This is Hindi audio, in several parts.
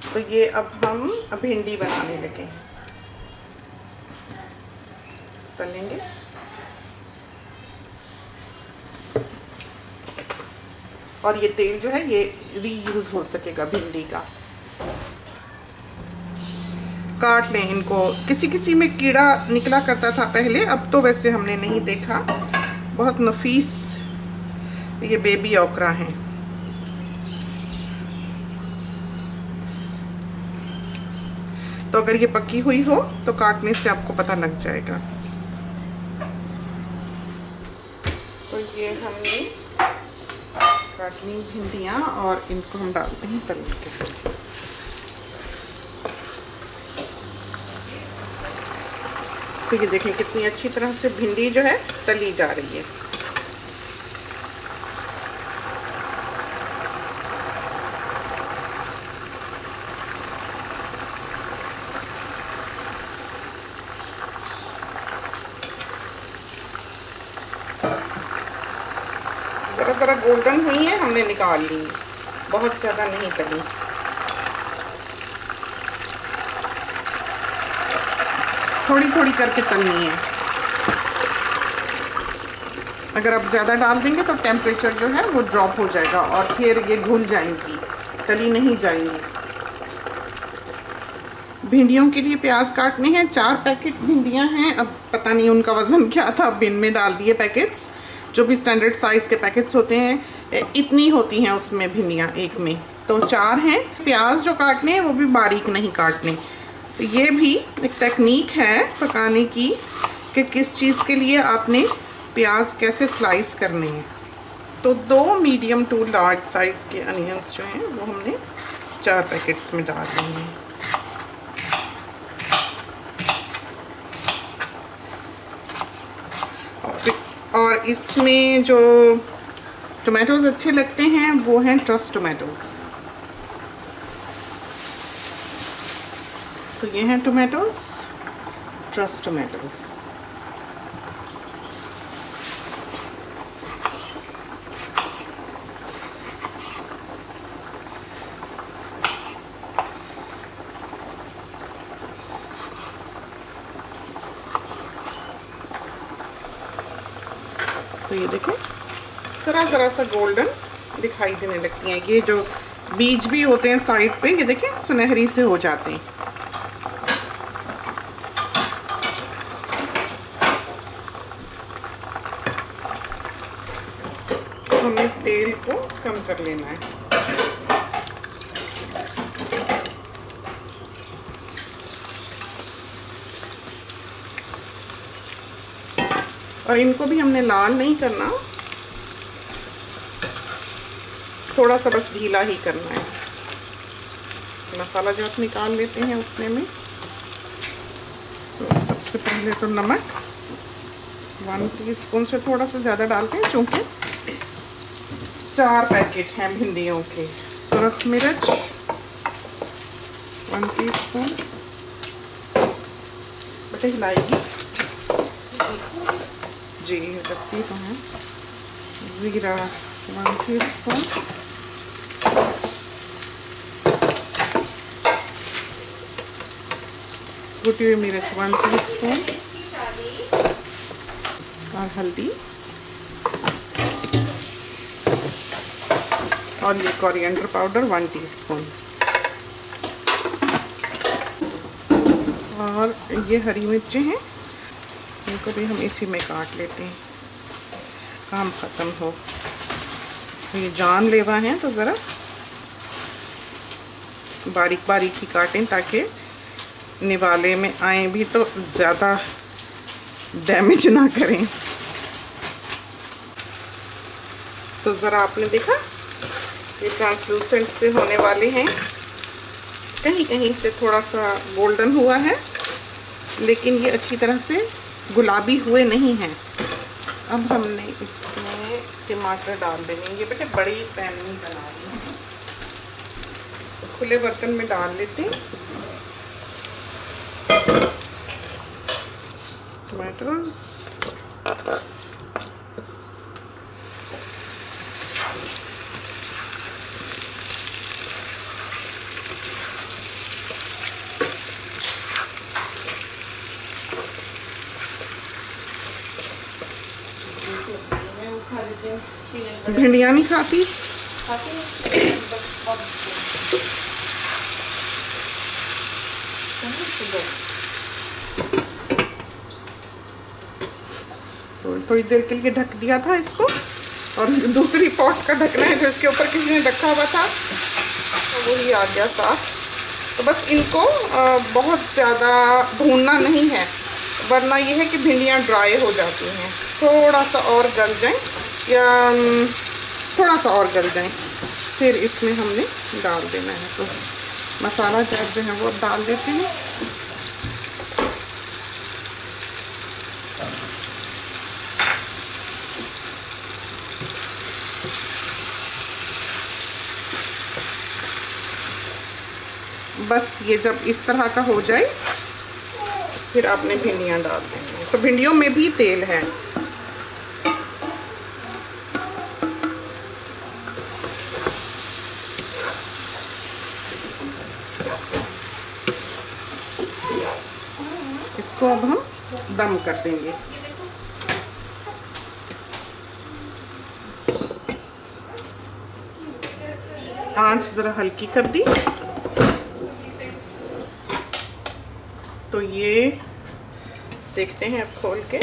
तो ये अब हम भिंडी बनाने लगे हैं, तलेंगे। और ये तेल जो है ये रीयूज हो सकेगा भिंडी का। काट लें इनको। किसी किसी में कीड़ा निकला करता था पहले, अब तो वैसे हमने नहीं देखा। बहुत नफीस ये बेबी ओकरा हैं। तो अगर ये पकी हुई हो तो काटने से आपको पता लग जाएगा। तो ये हमने काट ली भिंडियाँ और इनको हम डालते हैं तलने के लिए। तो ये देखें कितनी अच्छी तरह से भिंडी जो है तली जा रही है। ज़रा ज़रा गोल्डन हुई है, हमने निकाल ली, बहुत ज़्यादा नहीं तली। थोड़ी थोड़ी करके तलनी है। अगर आप ज़्यादा डाल देंगे तो टेम्परेचर जो है वो ड्रॉप हो जाएगा और फिर ये घुल जाएंगी, तली नहीं जाएंगी। भिंडियों के लिए प्याज काटने हैं। 4 पैकेट भिंडियां हैं। अब पता नहीं उनका वज़न क्या था, बिन में डाल दिए पैकेट्स। जो भी स्टैंडर्ड साइज़ के पैकेट्स होते हैं इतनी होती हैं उसमें भिंडियां एक में, तो 4 हैं। प्याज जो काटने हैं वो भी बारीक नहीं काटने। तो ये भी एक टेक्निक है पकाने की कि किस चीज़ के लिए आपने प्याज कैसे स्लाइस करने हैं। तो 2 मीडियम टू लार्ज साइज़ के अनियंस जो हैं वो हमने 4 पैकेट्स में डाल दिए हैं। और इसमें जो टोमेटोज़ अच्छे लगते हैं वो हैं ट्रस्ट टोमेटोज़। तो ये हैं टोमेटोज़, ट्रस्ट टोमेटोज़। तो ये देखें ज़रा सा गोल्डन दिखाई देने लगती हैं। ये जो बीज भी होते हैं साइड पे, ये देखें सुनहरी से हो जाते हैं। हमें तेल को कम कर लेना है। और इनको भी हमने लाल नहीं करना, थोड़ा सा बस ढीला ही करना है। मसाला जो आप निकाल लेते हैं उतने में। तो सबसे पहले तो नमक 1 टीस्पून से थोड़ा सा ज़्यादा डालते हैं क्योंकि 4 पैकेट हैं भिंडियों के। सुरख मिर्च 1 टीस्पून, बटे हिलाएगी जी, रखती तो है। ज़ीरा 1 टीस्पून, कुटी हुई मिर्च 1 टीस्पून और हल्दी और ये कोरिएंडर पाउडर 1 टीस्पून। और ये हरी मिर्चें हैं, इनको भी हम इसी में काट लेते हैं, काम ख़त्म हो। तो ये जानलेवा हैं तो ज़रा बारीक बारीक ही काटें ताकि निवाले में आए भी तो ज़्यादा डैमेज ना करें। तो ज़रा आपने देखा ये ट्रांसलूसेंट से होने वाले हैं। कहीं कहीं से थोड़ा सा गोल्डन हुआ है लेकिन ये अच्छी तरह से गुलाबी हुए नहीं हैं। अब हमने इसमें टमाटर डाल देंगे। ये बेटे बड़ी पैन में बना रही हैं, इसको खुले बर्तन में डाल लेते हैं। टमाटोज भिंडियाँ नहीं खाती? थोड़ी देर के लिए ढक दिया था इसको, और दूसरी पॉट का ढकना है जो इसके ऊपर किसी ने रखा हुआ था, तो वो ही आ गया साफ। तो बस इनको बहुत ज़्यादा भूनना नहीं है, वरना ये है कि भिंडियाँ ड्राई हो जाती हैं। थोड़ा सा और गल जाएं, या थोड़ा सा और गल जाएं, फिर इसमें हमने डाल देना है। तो मसाला जार जो है वो डाल देते हैं। बस ये जब इस तरह का हो जाए फिर आपने भिंडियाँ डाल देंगे। तो भिंडियों में भी तेल है। इसको अब हम दम कर देंगे। आंच ज़रा हल्की कर दी। तो ये देखते हैं अब खोल के,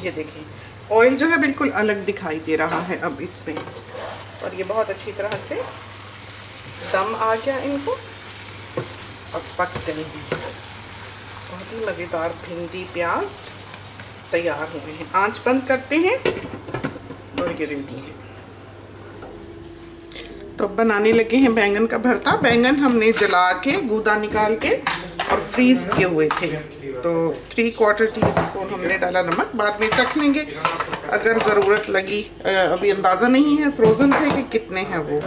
ये देखें ऑयल जो है बिल्कुल अलग दिखाई दे रहा है अब इसमें, और ये बहुत अच्छी तरह से दम आ गया इनको, और पक गए हैं। बहुत ही मज़ेदार भिंडी प्याज तैयार हुए हैं। आंच बंद करते हैं और ये रेडी है। तो बनाने लगे हैं बैंगन का भरता। बैंगन हमने जला के गूदा निकाल के और फ्रीज किए हुए थे। तो 3/4 टीस्पून हमने डाला नमक, बाद में चख लेंगे अगर ज़रूरत लगी। अभी अंदाज़ा नहीं है फ्रोज़न थे कि कितने हैं वो।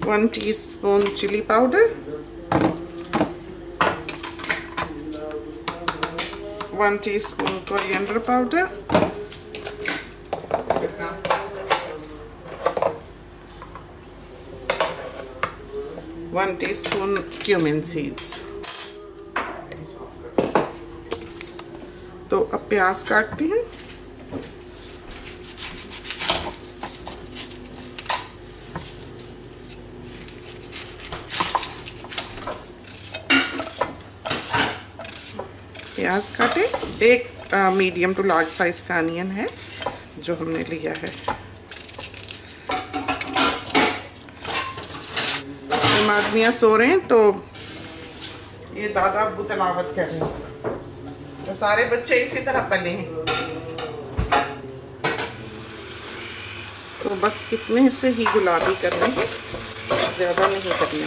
1 teaspoon chilli powder, 1 teaspoon coriander powder, 1 teaspoon cumin seeds. तो अब प्याज काटते हैं। प्याज काटे। एक मीडियम टू लार्ज साइज का अनियन है जो हमने लिया है। आदमियाँ सो रहे हैं तो ये दादा अब्बू तलावत कर रहे हैं। तो सारे बच्चे इसी तरह पले हैं। तो बस इतने से ही गुलाबी करने हैं, ज़्यादा नहीं करने।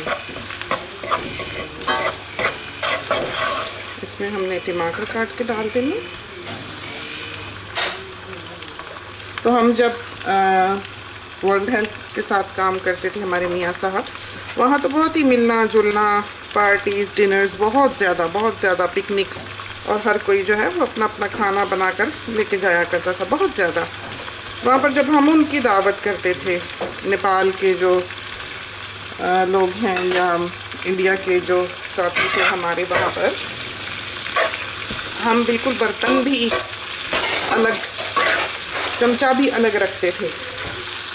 इसमें हमने टमाटर काट के डाल देंगे। तो हम जब वर्ल्ड हेल्थ के साथ काम करते थे हमारे मियाँ साहब, वहाँ तो बहुत ही मिलना जुलना, पार्टीज़, डिनर्स, बहुत ज़्यादा पिकनिक्स, और हर कोई जो है वो अपना अपना खाना बनाकर लेके जाया करता था, बहुत ज़्यादा। वहाँ पर जब हम उनकी दावत करते थे, नेपाल के जो लोग हैं या इंडिया के जो साथी थे हमारे, वहाँ पर हम बिल्कुल बर्तन भी अलग, चमचा भी अलग रखते थे,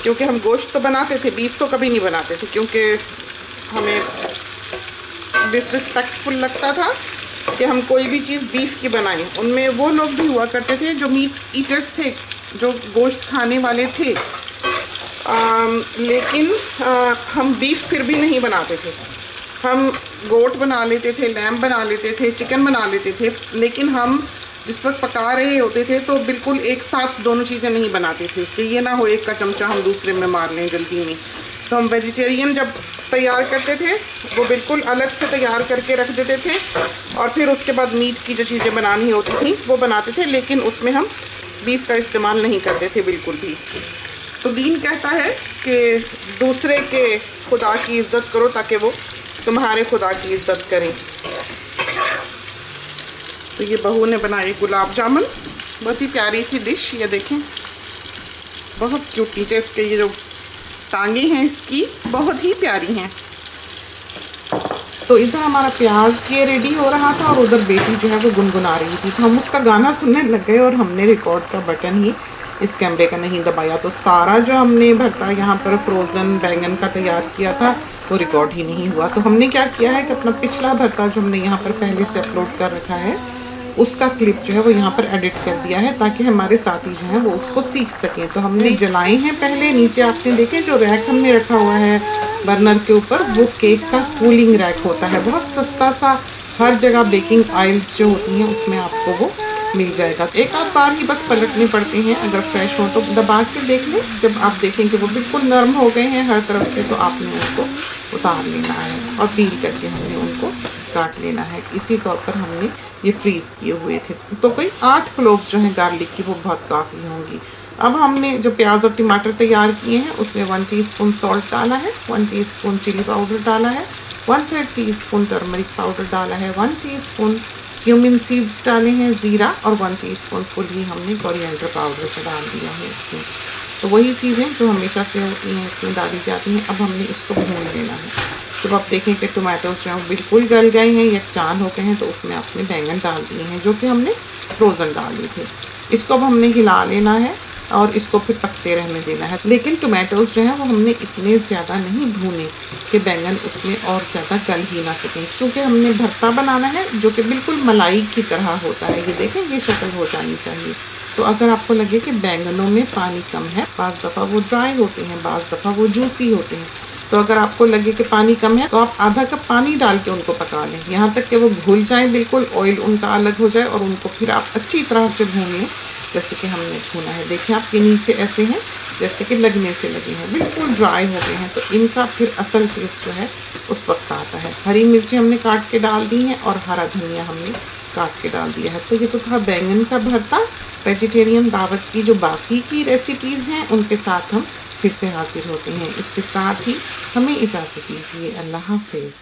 क्योंकि हम गोश्त तो बनाते थे, बीफ तो कभी नहीं बनाते थे, क्योंकि हमें डिसरिस्पेक्टफुल लगता था कि हम कोई भी चीज़ बीफ की बनाएं। उनमें वो लोग भी हुआ करते थे जो मीट ईटर्स थे, जो गोश्त खाने वाले थे, लेकिन हम बीफ फिर भी नहीं बनाते थे। हम गोट बना लेते थे, लैम्ब बना लेते थे, चिकन बना लेते थे, लेकिन हम जिस वक्त पका रहे होते थे तो बिल्कुल एक साथ दोनों चीज़ें नहीं बनाते थे कि ये ना हो एक का चमचा हम दूसरे में मार लें जल्दी में। तो हम वेजिटेरियन जब तैयार करते थे वो बिल्कुल अलग से तैयार करके रख देते थे, और फिर उसके बाद मीट की जो चीज़ें बनानी होती थी वो बनाते थे, लेकिन उसमें हम बीफ का इस्तेमाल नहीं करते थे बिल्कुल भी। तो दीन कहता है कि दूसरे के खुदा की इज़्ज़त करो ताकि वो तुम्हारे खुदा की इज़्ज़त करें। तो ये बहू ने बनाई गुलाब जामुन, बहुत ही प्यारी सी डिश। ये देखें, बहुत क्यूटी है। इसके ये जो टांगे हैं इसकी बहुत ही प्यारी हैं। तो इधर हमारा प्याज ये रेडी हो रहा था और उधर बेटी जो है वो गुनगुना रही थी, तो हम उसका गाना सुनने लग गए और हमने रिकॉर्ड का बटन ही इस कैमरे का नहीं दबाया, तो सारा जो हमने भरता यहाँ पर फ्रोज़न बैंगन का तैयार किया था वो रिकॉर्ड ही नहीं हुआ। तो हमने क्या किया है कि अपना पिछला भरता जो हमने यहाँ पर पहले से अपलोड कर रखा है उसका क्लिप जो है वो यहाँ पर एडिट कर दिया है, ताकि हमारे साथी जो हैं वो उसको सीख सकें। तो हमने जलाए हैं पहले, नीचे आपने देखें जो रैक हमने रखा हुआ है बर्नर के ऊपर, वो केक का कूलिंग रैक होता है, बहुत सस्ता सा, हर जगह बेकिंग ऑयल्स जो होती हैं उसमें आपको वो मिल जाएगा। एक आध बार ही बस पलटने पड़ते हैं, अगर फ्रेश हो तो दबा के देख लें। जब आप देखें कि वो बिल्कुल नरम हो गए हैं हर तरफ से, तो आपने उनको उतार लेना है और पील करके हमने उनको काट लेना है। इसी तौर पर हमने ये फ्रीज़ किए हुए थे, तो कोई 8 क्लोव्स जो हैं गार्लिक की वो बहुत काफ़ी होंगी। अब हमने जो प्याज और टमाटर तैयार किए हैं उसमें 1 टीस्पून सॉल्ट डाला है, 1 टीस्पून चिली पाउडर डाला है, 1/3 टीस्पून टर्मरिक पाउडर डाला है, 1 टीस्पून क्यूमिन सीड्स डाले हैं, ज़ीरा, और 1 टीस्पून फुल ही हमने कोरिएंडर पाउडर का डाल दिया है इसमें। तो वही चीज़ें जो हमेशा से होती हैं इसमें डाली जाती हैं। अब हमने इसको भून लेना है। जब आप देखें कि टमाटोज जो हैं बिल्कुल गल गए हैं, यकजान हो गए हैं, तो उसमें आपने बैंगन डाल दिए हैं जो कि हमने फ्रोज़न डाले थे। इसको अब हमने हिला लेना है और इसको फिर पकते रहने देना है। लेकिन टमाटोज जो हैं वो हमने इतने ज़्यादा नहीं भूने कि बैंगन उसमें और ज़्यादा गल ही ना सकें, क्योंकि हमने भरता बनाना है जो कि बिल्कुल मलाई की तरह होता है। ये देखें, ये शक्ल हो जानी चाहिए। तो अगर आपको लगे कि बैंगनों में पानी कम है, बाज़ दफ़ा वो ड्राई होते हैं, बाज़ दफ़ा वो जूसी होते हैं, तो अगर आपको लगे कि पानी कम है तो आप आधा कप पानी डाल के उनको पका लें, यहाँ तक कि वो घुल जाएं बिल्कुल, ऑयल उनका अलग हो जाए, और उनको फिर आप अच्छी तरह से भून लें जैसे कि हमने भूना है। देखिए आपके नीचे ऐसे हैं जैसे कि लगने से लगे हैं, बिल्कुल ड्राई हो गए हैं, तो इनका फिर असल टेस्ट जो है उस वक्त आता है। हरी मिर्ची हमने काट के डाल दी हैं और हरा धनिया हमने काट के डाल दिया है। तो ये तो था बैंगन का भरता। वेजिटेरियन दावत की जो बाकी की रेसिपीज़ हैं उनके साथ हम फिर से हाजिर होते हैं। इसके साथ ही हमें इजाज़त दीजिए। अल्लाह हाफ़िज़।